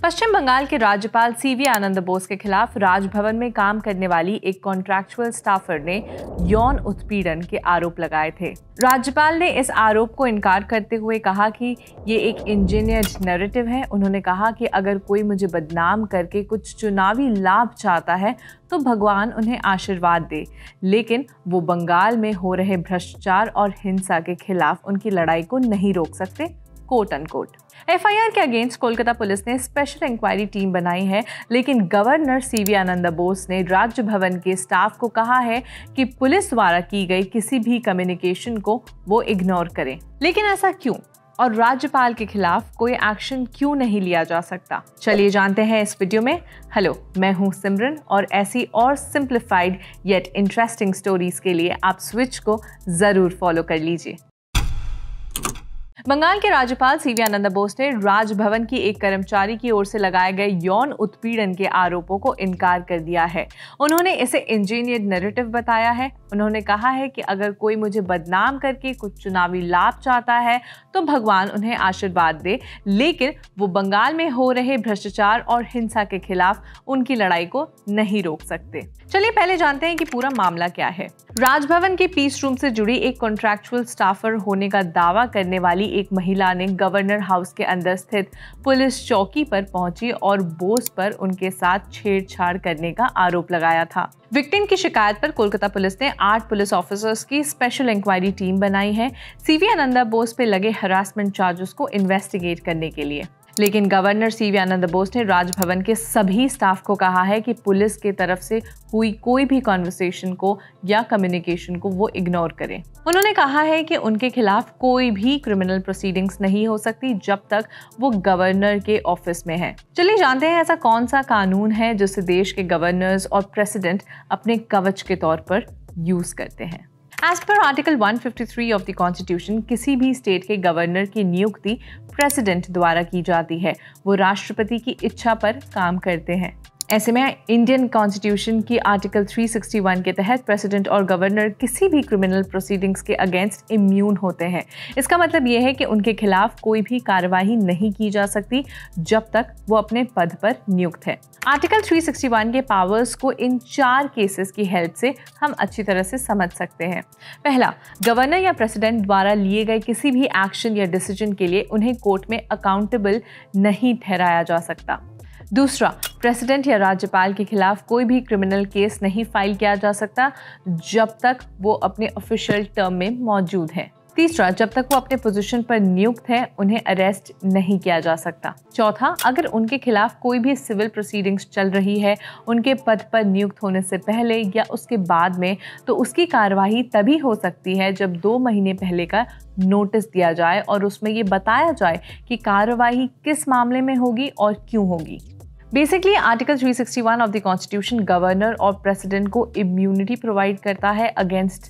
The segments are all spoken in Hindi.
पश्चिम बंगाल के राज्यपाल सीवी आनंद बोस के खिलाफ राजभवन में काम करने वाली एक कॉन्ट्रैक्चुअल स्टाफर ने यौन उत्पीड़न के आरोप लगाए थे। राज्यपाल ने इस आरोप को इनकार करते हुए कहा कि ये एक इंजीनियर्ड नैरेटिव है। उन्होंने कहा कि अगर कोई मुझे बदनाम करके कुछ चुनावी लाभ चाहता है तो भगवान उन्हें आशीर्वाद दे, लेकिन वो बंगाल में हो रहे भ्रष्टाचार और हिंसा के खिलाफ उनकी लड़ाई को नहीं रोक सकते, कोट अनकोट। एफआईआर के अगेंस्ट कोलकाता पुलिस ने स्पेशल इंक्वायरी टीम बनाई है, लेकिन गवर्नर सीवी आनंद बोस ने राज्य भवन के स्टाफ को कहा है कि पुलिस द्वारा की गई किसी भी कम्युनिकेशन को वो इग्नोर करें। लेकिन ऐसा क्यों और राज्यपाल के खिलाफ कोई एक्शन क्यों नहीं लिया जा सकता? चलिए जानते हैं इस वीडियो में। हेलो, मैं हूं सिमरन और ऐसी और सिंप्लीफाइड येट इंटरेस्टिंग स्टोरीज के लिए आप स्विच को जरूर फॉलो कर लीजिए। बंगाल के राज्यपाल सीवी आनंद बोस ने राजभवन की एक कर्मचारी की ओर से लगाए गए यौन उत्पीड़न के आरोपों को इनकार कर दिया है। उन्होंने इसे इंजीनियर्ड नैरेटिव बताया है। उन्होंने कहा है कि अगर कोई मुझे बदनाम करके कुछ चुनावी लाभ चाहता है तो भगवान उन्हें आशीर्वाद दे, लेकिन वो बंगाल में हो रहे भ्रष्टाचार और हिंसा के खिलाफ उनकी लड़ाई को नहीं रोक सकते। चलिए पहले जानते हैं कि पूरा मामला क्या है। राजभवन के पीस रूम से जुड़ी एक कॉन्ट्रैक्चुअल स्टाफर होने का दावा करने वाली एक महिला ने गवर्नर हाउस के अंदर स्थित पुलिस चौकी पर पहुंची और बोस पर उनके साथ छेड़छाड़ करने का आरोप लगाया था। विक्टिम की शिकायत पर कोलकाता पुलिस ने 8 पुलिस ऑफिसर्स की स्पेशल इंक्वायरी टीम बनाई है सीवी आनंद बोस पे लगे हरासमेंट चार्जेस को इन्वेस्टिगेट करने के लिए। लेकिन गवर्नर सीवी आनंद बोस ने राजभवन के सभी स्टाफ को कहा है कि पुलिस की तरफ से हुई कोई भी कॉन्वर्सेशन को या कम्युनिकेशन को वो इग्नोर करें। उन्होंने कहा है कि उनके खिलाफ कोई भी क्रिमिनल प्रोसीडिंग्स नहीं हो सकती जब तक वो गवर्नर के ऑफिस में है। चलिए जानते हैं ऐसा कौन सा कानून है जिसे देश के गवर्नर्स और प्रेसिडेंट अपने कवच के तौर पर यूज करते हैं। As per article 153 of the constitution, किसी भी स्टेट के गवर्नर की नियुक्ति प्रेसिडेंट द्वारा की जाती है। वो राष्ट्रपति की इच्छा पर काम करते हैं। ऐसे में इंडियन कॉन्स्टिट्यूशन की आर्टिकल 361 के तहत प्रेसिडेंट और गवर्नर किसी भी क्रिमिनल प्रोसीडिंग्स के अगेंस्ट इम्यून होते हैं। इसका मतलब यह है कि उनके खिलाफ कोई भी कार्यवाही नहीं की जा सकती जब तक वो अपने पद पर नियुक्त है। आर्टिकल 361 के पावर्स को इन 4 केसेस की हेल्प से हम अच्छी तरह से समझ सकते हैं। पहला, गवर्नर या प्रेसिडेंट द्वारा लिए गए किसी भी एक्शन या डिसीजन के लिए उन्हें कोर्ट में अकाउंटेबल नहीं ठहराया जा सकता। दूसरा, प्रेसिडेंट या राज्यपाल के खिलाफ कोई भी क्रिमिनल केस नहीं फाइल किया जा सकता जब तक वो अपने ऑफिशियल टर्म में मौजूद है। तीसरा, जब तक वो अपने पोजीशन पर नियुक्त है उन्हें अरेस्ट नहीं किया जा सकता। चौथा, अगर उनके खिलाफ कोई भी सिविल प्रोसीडिंग्स चल रही है उनके पद पर नियुक्त होने से पहले या उसके बाद में, तो उसकी कार्यवाही तभी हो सकती है जब 2 महीने पहले का नोटिस दिया जाए और उसमें ये बताया जाए कि कार्यवाही किस मामले में होगी और क्यों होगी। Basically article 361 of the constitution governor और प्रेसिडेंट को इम्यूनिटी प्रोवाइड करता है अगेंस्ट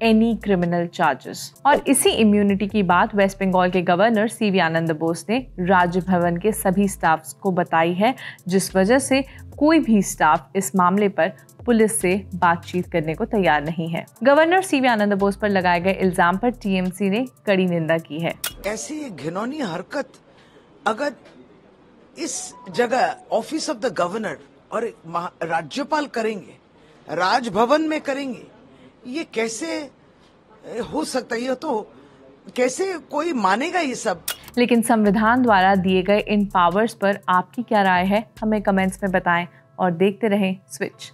एनी क्रिमिनल चार्जेस। और इसी इम्यूनिटी की बात वेस्ट बंगाल के गवर्नर सीवी आनंद बोस ने राजभवन के सभी स्टाफ को बताई है, जिस वजह से कोई भी स्टाफ इस मामले पर पुलिस से बातचीत करने को तैयार नहीं है। गवर्नर सीवी आनंद बोस पर लगाए गए इल्जाम पर टीएमसी ने कड़ी निंदा की है। ऐसी घिनौनी हरकत अगर इस जगह ऑफिस ऑफ द गवर्नर और राज्यपाल करेंगे, राजभवन में करेंगे, ये कैसे हो सकता है? ये तो कैसे कोई मानेगा ये सब? लेकिन संविधान द्वारा दिए गए इन पावर्स पर आपकी क्या राय है? हमें कमेंट्स में बताएं और देखते रहें स्विच।